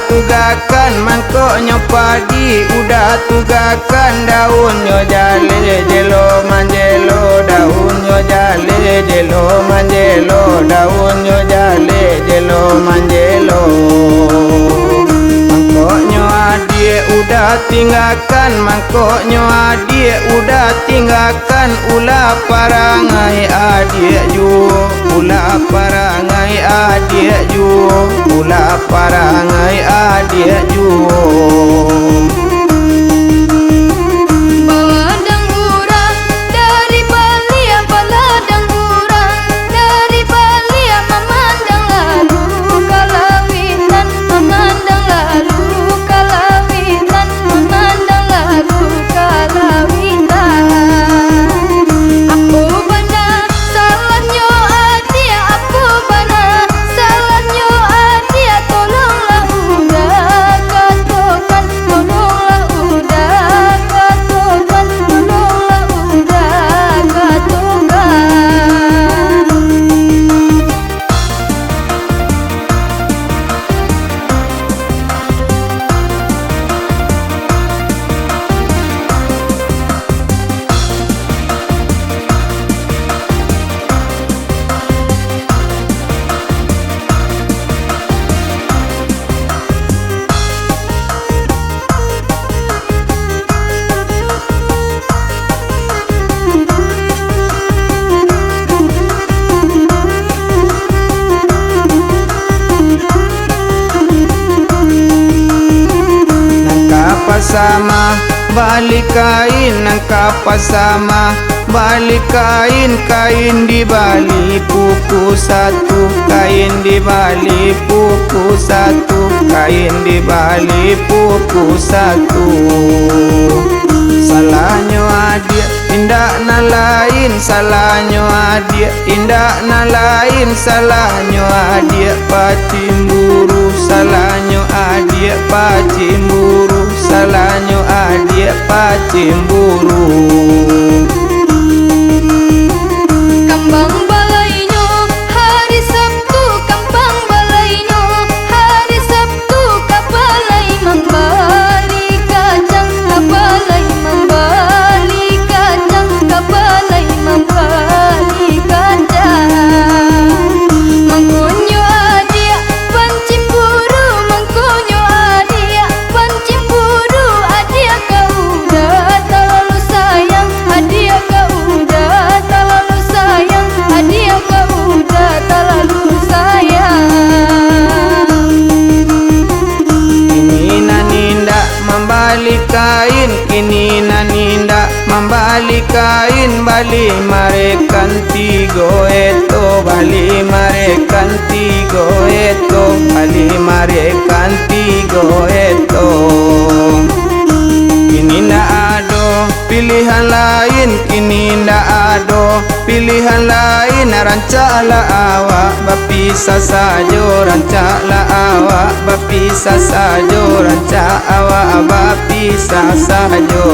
tugakan mangkoknya padi, udah tugakan daunnya jale jelo manjelo, daunnya jale jelo manjelo, daunnya jale jelo manjelo. Mangkoknya adik udah tinggalkan, mangkoknya adik udah tinggalkan, ulah parangai adik ju, ulah parangai adik ju, ulah parangai adik ju. Sama balik kain nangka sama balik kain, kain di bali buku satu, kain di bali buku satu, kain di bali buku satu. Salahnya adik indak na lain, salahnya adik indak na lain, salahnya adik pacimburu, salahnya adik pacimburu, salahnya adik pacimburu. Kambang balainya hari Sabtu, kambang balainya hari Sabtu, kabalai membali kacang, kabalai membali kacang, kabalai membali kacang. Mangkonyo adik pancimburu, mangkonyo adik pancimburu, adik kau udah terlalu sayang, adik kau udah terlalu sayang, adik kau udah terlalu sayang. Kini naninda membalik kain, kini naninda membalik kain, bali marekan tigo eto, bali marekan tigo eto, bali marekan tigo eto. Kini ndak ado pilihan lain, kini ndak ado pilihan lain, rancaklah awak berpisah saja, rancaklah awak berpisah saja, rancak awak berpisah saja.